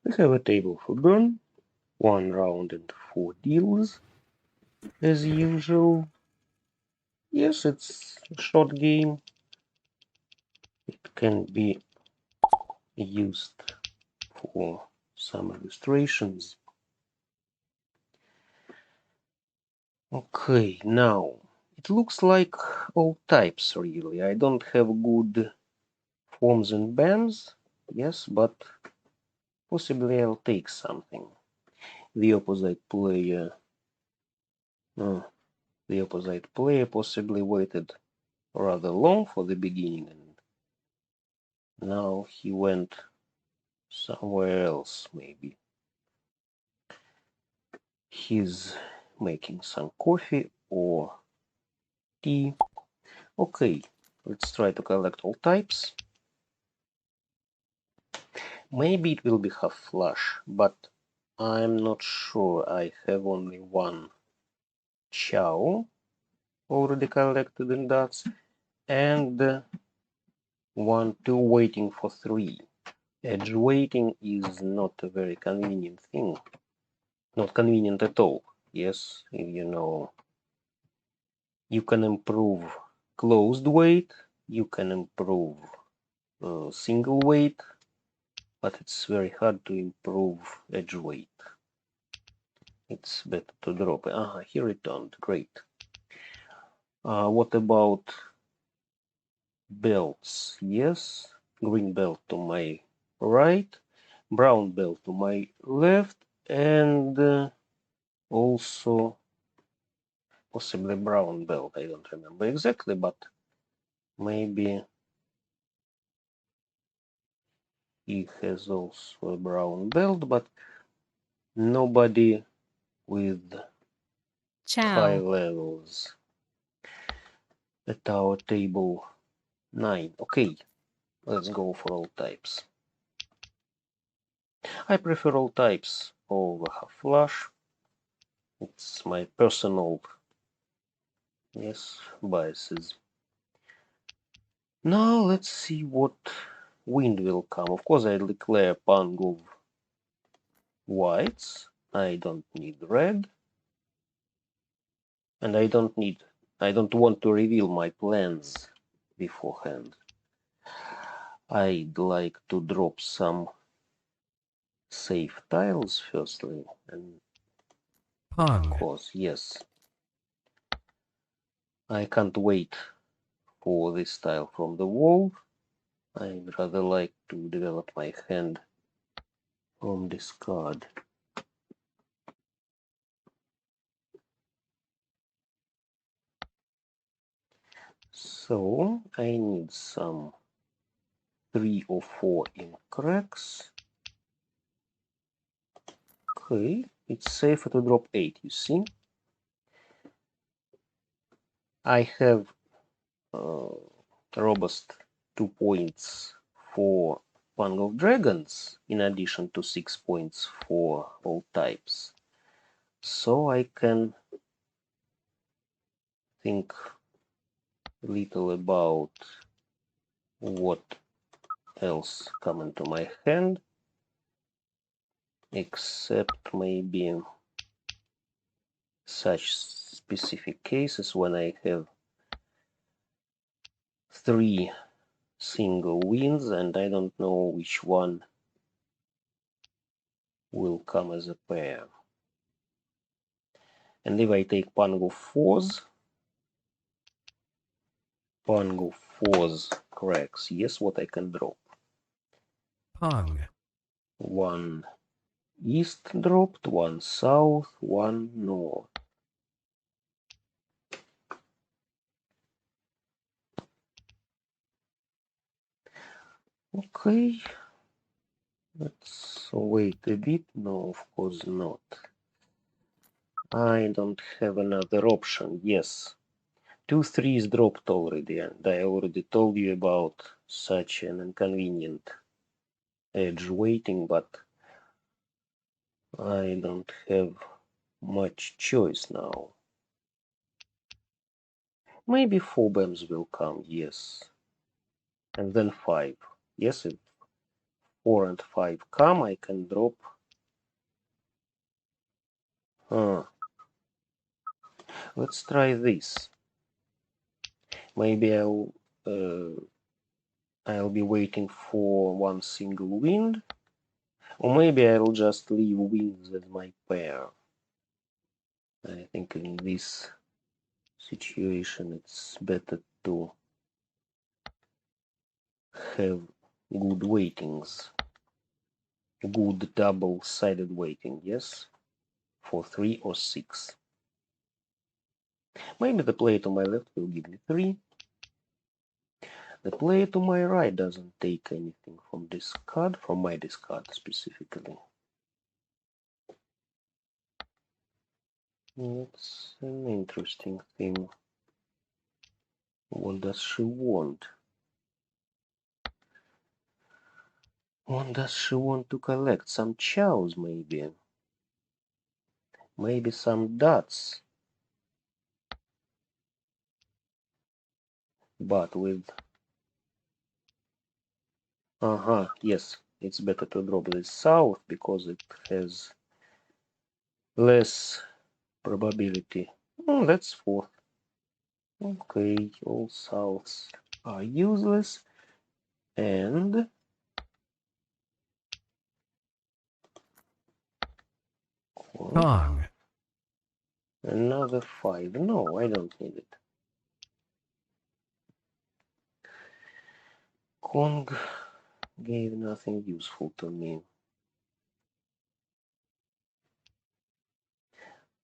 We have a table for Bern, 1 round and 4 deals, as usual. Yes, it's a short game. It can be used for some illustrations. Okay, now it looks like all types really. I don't have good forms and bands, yes, but possibly I'll take something. The opposite player possibly waited rather long for the beginning, and now he went somewhere else maybe. He's making some coffee or tea. Okay, let's try to collect all types. Maybe it will be half flush, but I'm not sure. I have only one chow already collected in dots, and 2 waiting for 3. Edge waiting is not a very convenient thing. Not convenient at all. Yes, you know, you can improve closed wait, you can improve single wait, but it's very hard to improve edge wait. It's better to drop it. He returned. Great. What about belts? Yes, green belt to my right, brown belt to my left, and also possibly brown belt. I don't remember exactly, but maybe he has also a brown belt, but nobody with high chow, levels at our table 9. Okay, let's go for all types. I prefer all types over half flush. It's my personal, yes, biases. Now let's see what wind will come. Of course, I declare pang of whites. I don't need red, and I don't want to reveal my plans beforehand. I'd like to drop some safe tiles firstly, and of Pong. course, yes, I can't wait for this tile from the wall. I'd rather like to develop my hand from discard. So I need some 3 or 4 in cracks. Okay, it's safer to drop 8, you see. I have robust 2 points for Pang of Dragons, in addition to 6 points for all types. So I can think a little about what else come into my hand, except maybe such specific cases when I have 3 single wins and I don't know which one will come as a pair. And if I take Pango 4s, cracks, yes, what I can drop? Pong. 1 east dropped, 1 south, 1 north. Okay, let's wait a bit. No, of course not. I don't have another option. Yes, 2 3s dropped already, and I already told you about such an inconvenient edge waiting, but I don't have much choice now. Maybe 4 BAMs will come, yes. And then 5. Yes, 4 and 5 come, I can drop. Let's try this. Maybe I'll be waiting for one single wind, or maybe I'll just leave winds as my pair. I think in this situation it's better to have good weightings, good double-sided weighting, yes, for 3 or 6. Maybe the player to my left will give me 3. The player to my right doesn't take anything from discard, from my discard specifically. That's an interesting thing. What does she want? What does she want to collect? Some chows, maybe? Maybe some dots? But with... yes, it's better to drop this south because it has less probability. That's 4. Okay, all souths are useless. And... Kong. another 5. No, I don't need it. Kong gave nothing useful to me.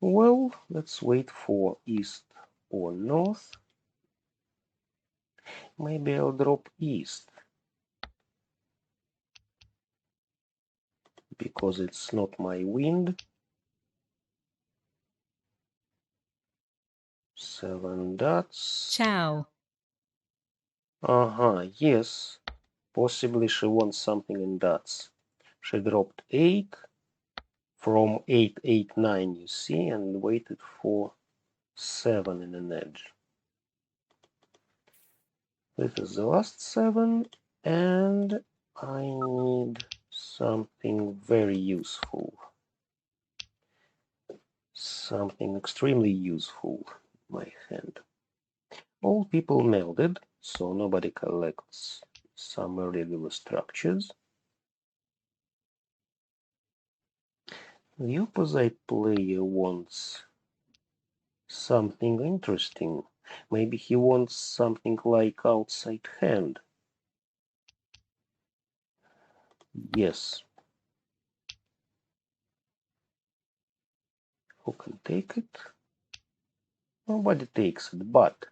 Well, let's wait for east or north. Maybe I'll drop east, because it's not my wind. 7 dots. Chow. Yes. Possibly she wants something in dots. She dropped 8 from 8, 8, 9, you see, and waited for 7 in an edge. This is the last 7, and I need something very useful. Something extremely useful in my hand. All people melded, so nobody collects some irregular structures. The opposite player wants something interesting. Maybe he wants something like outside hand. Yes. Who can take it? Nobody takes it, but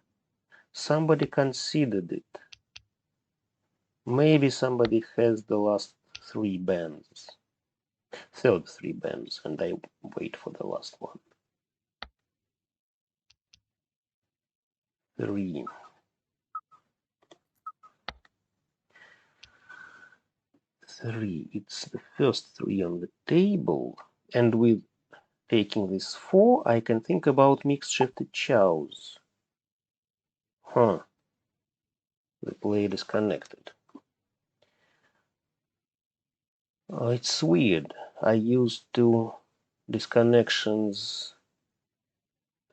somebody considered it. Maybe somebody has the last 3 bands. Third 3 bands, and I wait for the last one. 3. 3. It's the first 3 on the table, and with taking this 4, I can think about mixed shifted chows. The play disconnected. It's weird. I used to disconnections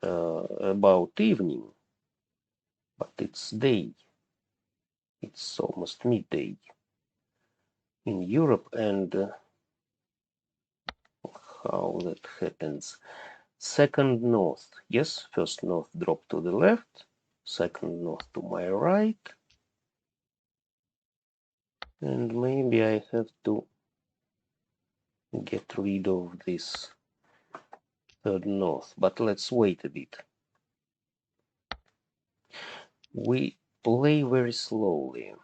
about evening, but it's day. It's almost midday in Europe, and how that happens. Second north. Yes, first north drop to the left, second north to my right, and maybe I have to get rid of this third north, but let's wait a bit. We play very slowly.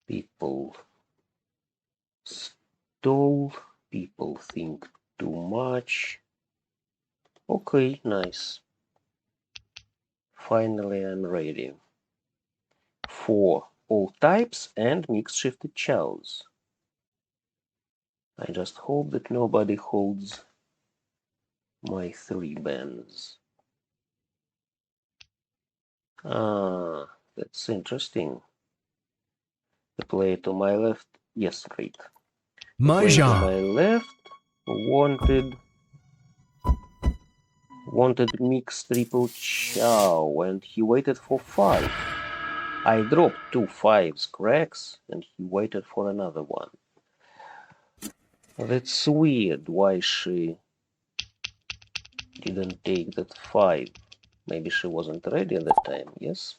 People stall, people think too much. Okay, nice. Finally I'm ready for all types and mixed shifted chows. I just hope that nobody holds my 3 bands. That's interesting. player to my left, yes, great. The player to Mahjong. my left wanted mixed triple chow, and he waited for 5. I dropped 2 5s cracks, and he waited for another one. That's weird. Why she didn't take that 5? Maybe she wasn't ready at that time, yes?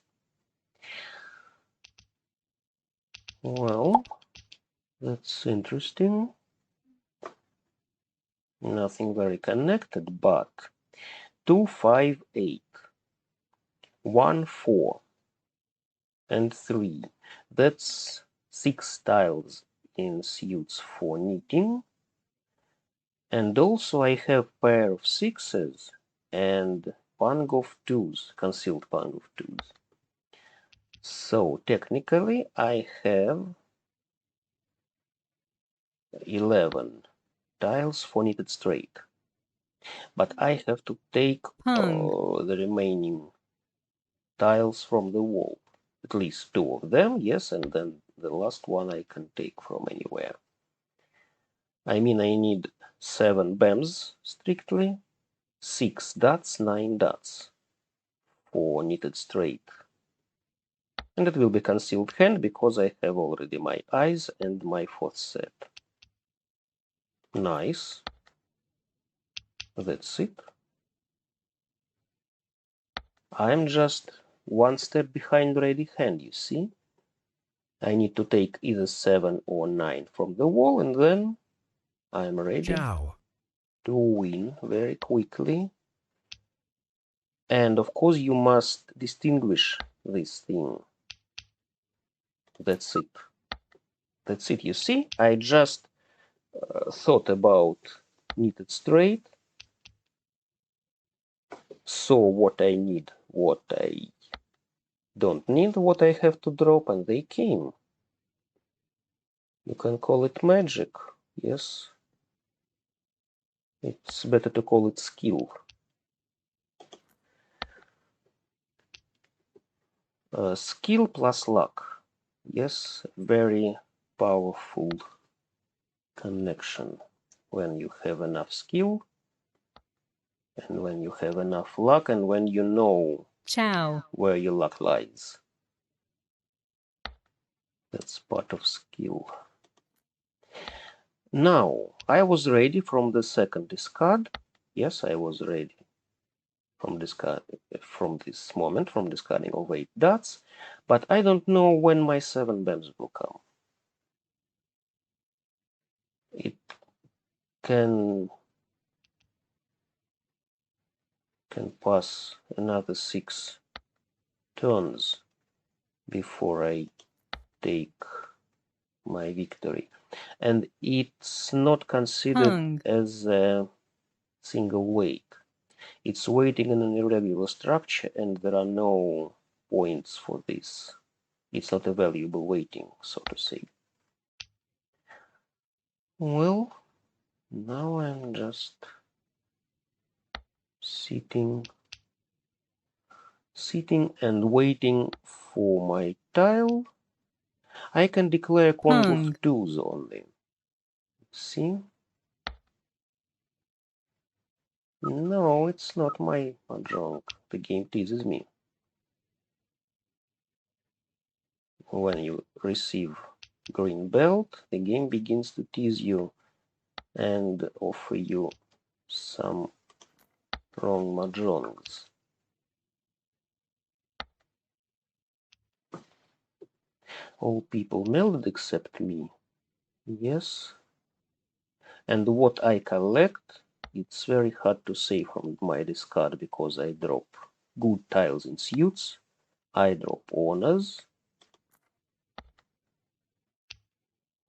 Well, that's interesting. Nothing very connected, but 2 5 8, 1 4, and 3. That's 6 tiles in suits for knitting. And also I have pair of 6s and pang of 2s, concealed pang of 2s. So technically I have 11 tiles for knitted straight. But I have to take the remaining tiles from the wall. At least 2 of them, yes, and then the last one I can take from anywhere. I mean, I need 7 BAMs strictly, 6 dots, 9 dots for knitted straight. And it will be concealed hand because I have already my eyes and my 4th set. Nice. That's it. I'm just 1 step behind ready hand, you see? I need to take either 7 or 9 from the wall, and then I'm ready Chow. to win very quickly. And of course you must distinguish this thing. That's it. That's it, you see? I just thought about knitted straight, saw what I need, what I don't need, what I have to drop, and they came. You can call it magic, yes. It's better to call it skill. Skill plus luck. Yes, very powerful connection. When you have enough skill, and when you have enough luck, and when you know where your luck lies. That's part of skill. Now, I was ready from the second discard. Yes, I was ready from this moment, from discarding of 8 dots, but I don't know when my 7 BAMs will come. It can pass another 6 turns before I take my victory. And it's not considered as a single wait. It's waiting in an irregular structure, and there are no points for this. It's not a valuable waiting, so to say. Well, now I'm just sitting and waiting for my tile. I can declare Kong of 2s only. See? No, it's not my mahjong. The game teases me. When you receive green belt, the game begins to tease you and offer you some wrong mahjongs. All people melted except me. Yes. And what I collect, it's very hard to say from my discard because I drop good tiles in suits, I drop honors,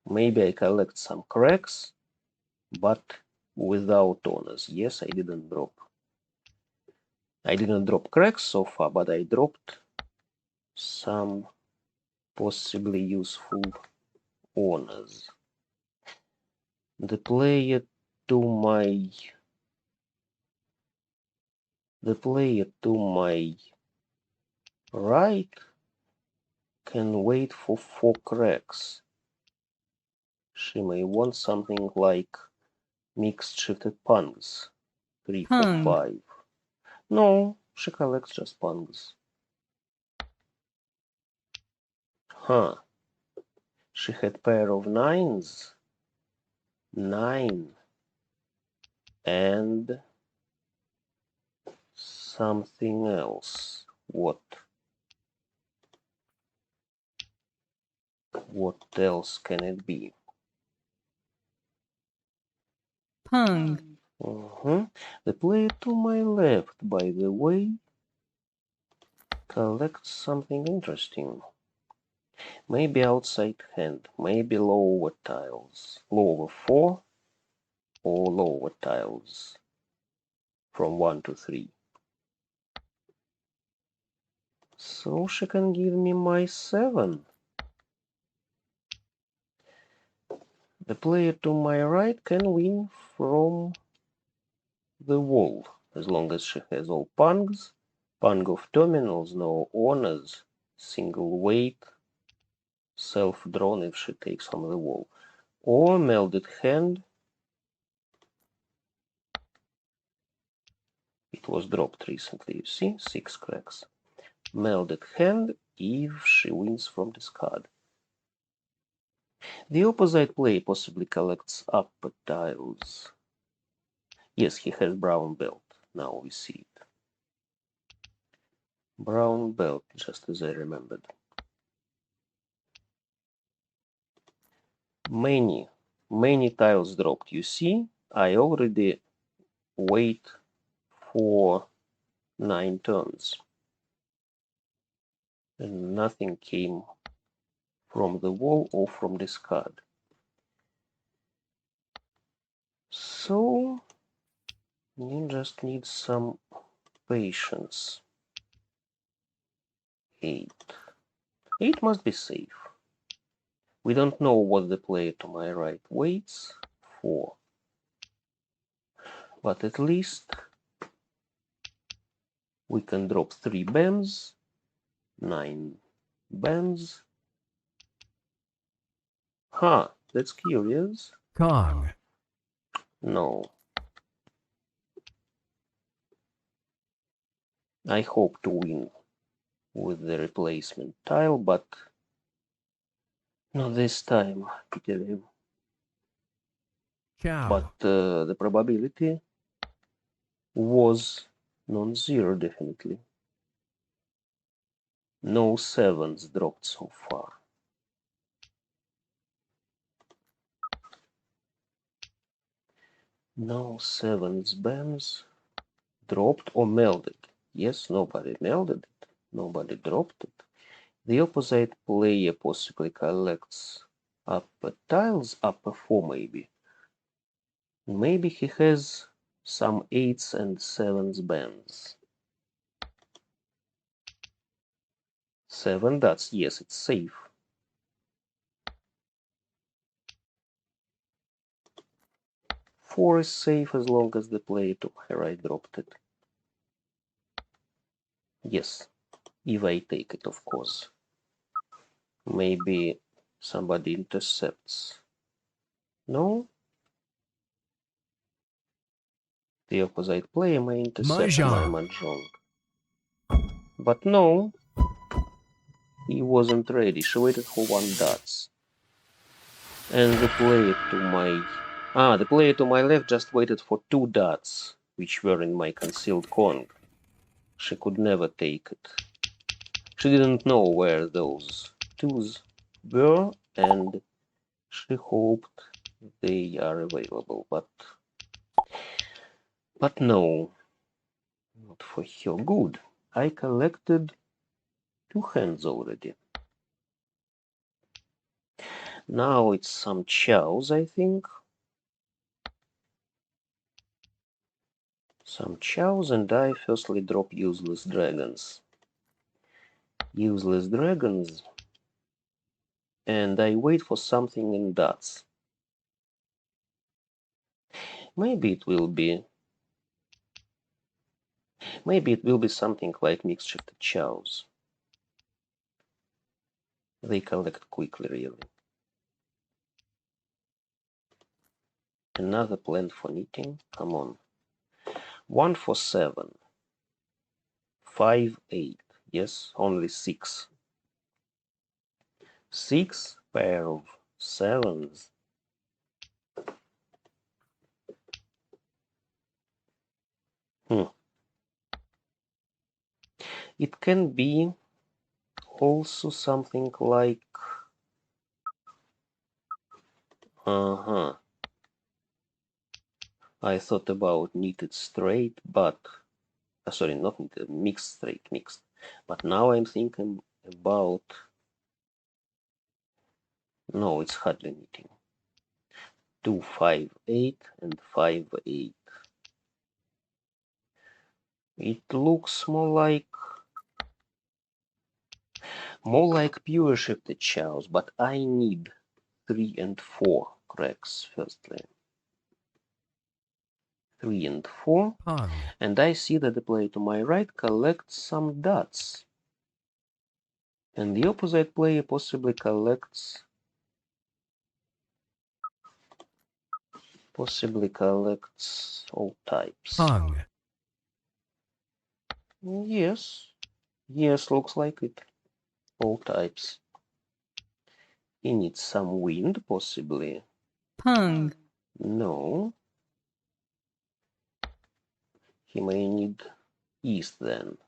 maybe I collect some cracks, but without honors. Yes, I didn't drop cracks so far, but I dropped some possibly useful honors. The player to my right can wait for 4 cracks. She may want something like mixed shifted pungs. 3, 4, Pung. 5. No, she collects just pungs. Huh. She had pair of 9s. 9. And something else. What? What else can it be? Pung. The player to my left, by the way, collects something interesting. Maybe outside hand, maybe lower tiles. Lower 4 or lower tiles from 1 to 3. So she can give me my 7. The player to my right can win from the wall, as long as she has all pungs, pung of terminals, no honors, single weight, self-drawn if she takes from the wall, or melded hand. It was dropped recently, you see, 6 cracks. Melded hand if she wins from discard. The opposite player possibly collects upper tiles. Yes, he has brown belt, now we see it. Brown belt, just as I remembered. Many tiles dropped, you see. I already wait for 9 turns. And nothing came from the wall or from discard. So you just need some patience. 8. 8 must be safe. We don't know what the player to my right waits for. But at least we can drop 3 bams, 9 bams. Huh, that's curious. Kong. No. I hope to win with the replacement tile, but not this time, Peter. Chow. But the probability was non-zero, definitely. No 7s dropped so far. No 7s bams dropped or melded. Yes, nobody melded it. Nobody dropped it. The opposite player possibly collects upper tiles, upper 4 maybe. Maybe he has some 8s and 7s bans. 7 dots, yes, it's safe. 4 is safe as long as the player to my right dropped it. Yes, if I take it, of course. Maybe somebody intercepts. No? The opposite player may intercept my mahjong. But no, he wasn't ready. She waited for 1 dots. And the player to my left just waited for 2 dots, which were in my concealed Kong. She could never take it. She didn't know where those 2s were, and she hoped they are available, but no, not for her good. I collected 2 hands already. Now it's some chows, I think. Some chows, and I firstly drop useless dragons. Useless dragons, and I wait for something in dots. Maybe it will be something like mixed shifted chows. They collect quickly, really. Another plan for knitting. Come on. 1 for 7. 5, 8. Yes, only 6. 6 pair of 7s. It can be also something like I thought about knitted straight, but sorry, not knitted, mixed straight, mixed. But now I'm thinking about no, it's hardly knitting. 2, 5, 8 and 5, 8. It looks more like pure shifted chows, but I need 3 and 4 cracks firstly. 3 and 4. Pong. And I see that the player to my right collects some dots. And the opposite player possibly collects all types. Pong. Yes. Yes, looks like it. All types. He needs some wind, possibly. Pung. No. He may need east then.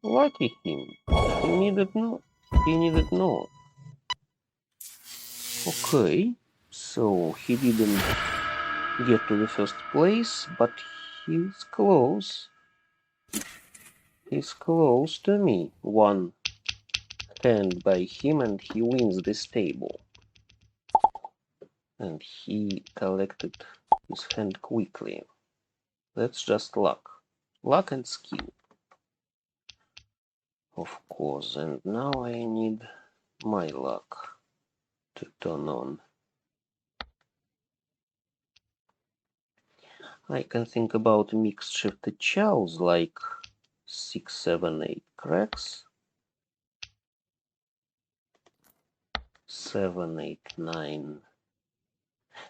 Lucky him. He needed north. Okay. So he didn't get to the first place, but he's close. He's close to me. One hand by him and he wins this table. And he collected his hand quickly. That's just luck. Luck and skill. Of course, and now I need my luck to turn on. I can think about mixed shifted chows like 6, 7, 8 cracks. 7, 8, 9.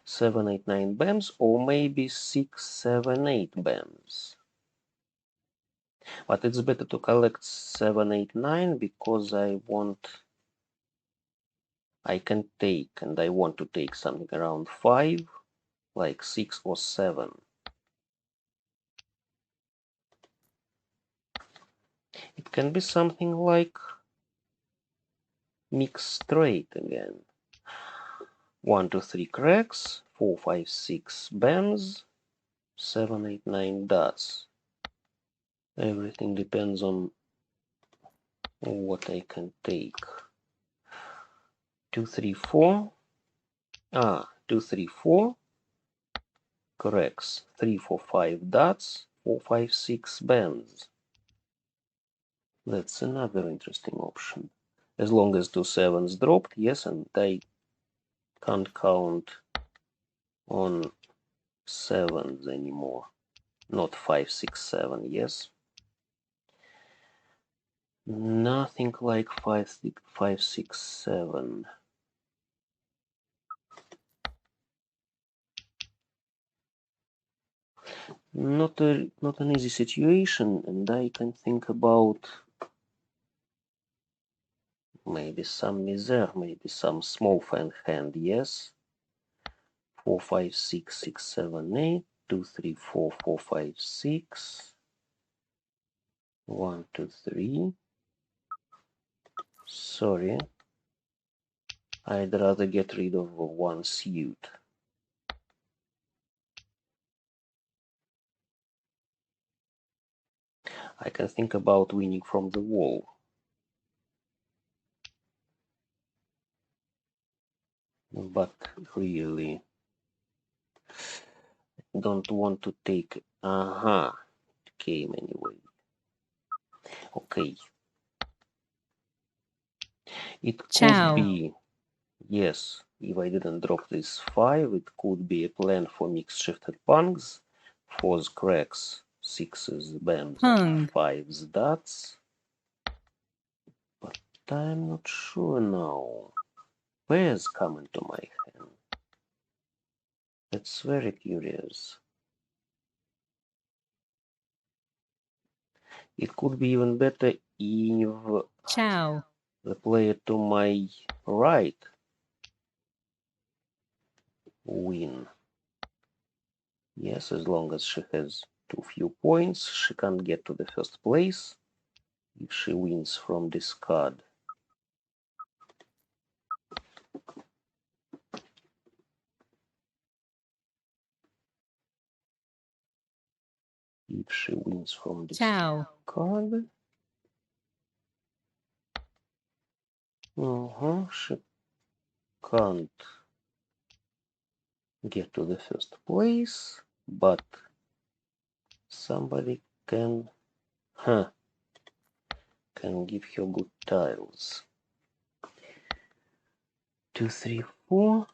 7, 8, 9 BAMs, or maybe 6, 7, 8 BAMs. But it's better to collect 7, 8, 9 because I can take, and I want to take something around 5, like 6 or 7. It can be something like mixed straight again. 1, 2, 3 cracks, 4, 5, 6 BAMs, 7, 8, 9 dots. Everything depends on what I can take. 2, 3, 4. 2, 3, 4 cracks. 3, 4, 5 dots. 4, 5, 6 BAMs. That's another interesting option. As long as 2 7s dropped, yes, and I can't count on 7s anymore. Not 5, 6, 7, yes. Nothing like 5, 6, 7. Not an easy situation, and I can think about maybe some misère, maybe some small fan hand, yes. 4, 5, 6, 6, 7, 8, 2, 3, 4, 4, 5, 6. 1, 2, 3. Sorry. I'd rather get rid of one suit. I can think about winning from the wall. But really don't want to take. It came anyway. Okay. It Chow. could be, yes, if I didn't drop this 5, it could be a plan for mixed shifted punks, 4s cracks, 6s BAMs, Pung. 5s dots. But I'm not sure now. Pairs come into my hand. That's very curious. It could be even better if chow, the player to my right win. Yes, as long as she has too few points, she can't get to the first place if she wins from discard. If she wins from chow, discard, she can't get to the first place, but somebody can give her good tiles. 2, 3, 4.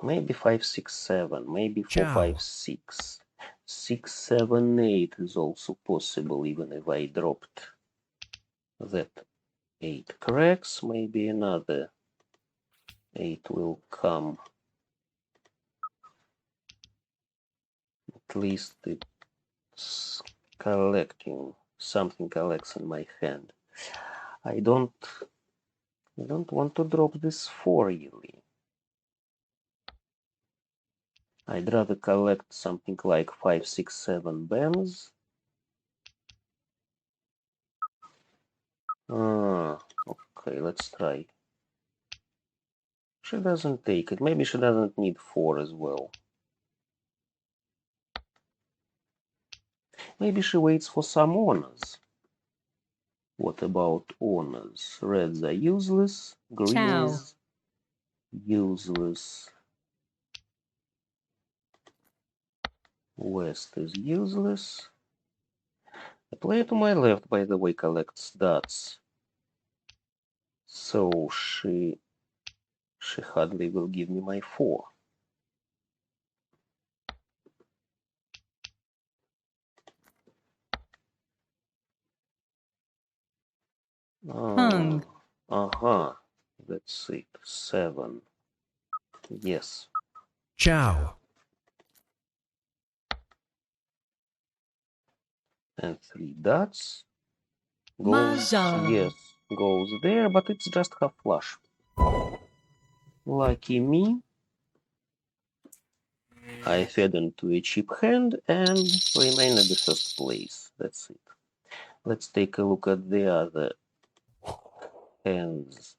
Maybe 5, 6, 7. Maybe 4, Chow. 5, 6. 6, 7, 8 is also possible, even if I dropped that 8 cracks. Maybe another 8 will come. At least it's collecting. Something collects in my hand. I don't want to drop this 4 really. I'd rather collect something like 5, 6, 7 Berns. Okay, let's try. She doesn't take it. Maybe she doesn't need 4 as well. Maybe she waits for some honors. What about honors? Reds are useless. Greens useless. West is useless. The player to my left, by the way, collects dots. So she hardly will give me my 4. hung, That's it. 7. Yes. Chow. And 3 dots. mahjong, Yes, goes there, but it's just half flush. Lucky me. I fed into a cheap hand and remain at the first place. That's it. Let's take a look at the other hands.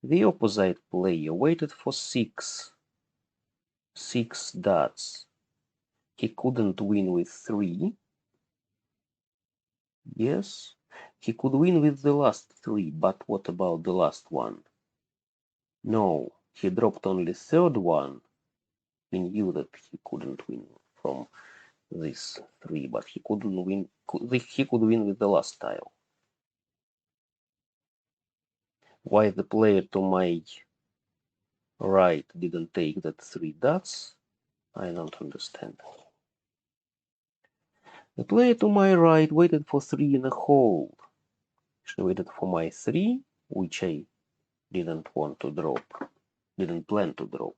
The opposite player waited for 6 dots. He couldn't win with 3. Yes, he could win with the last 3, but what about the last one? No, he dropped only third one. He knew that he couldn't win from these 3, but he couldn't win. He could win with the last tile. Why the player to my right didn't take that 3 dots, I don't understand. The player to my right waited for 3 in a hold. She waited for my 3, which I didn't want to drop, didn't plan to drop.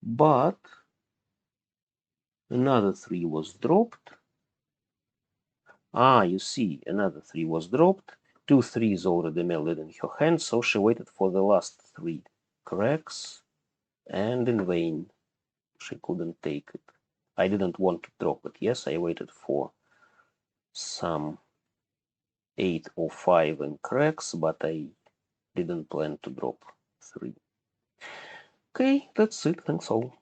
But another 3 was dropped. You see, another 3 was dropped. 2 3s already melted in her hand, so she waited for the last 3 cracks, and in vain. She couldn't take it. I didn't want to drop it. Yes, I waited for some 8 or 5 in cracks, but I didn't plan to drop 3. Okay, that's it. Thanks all.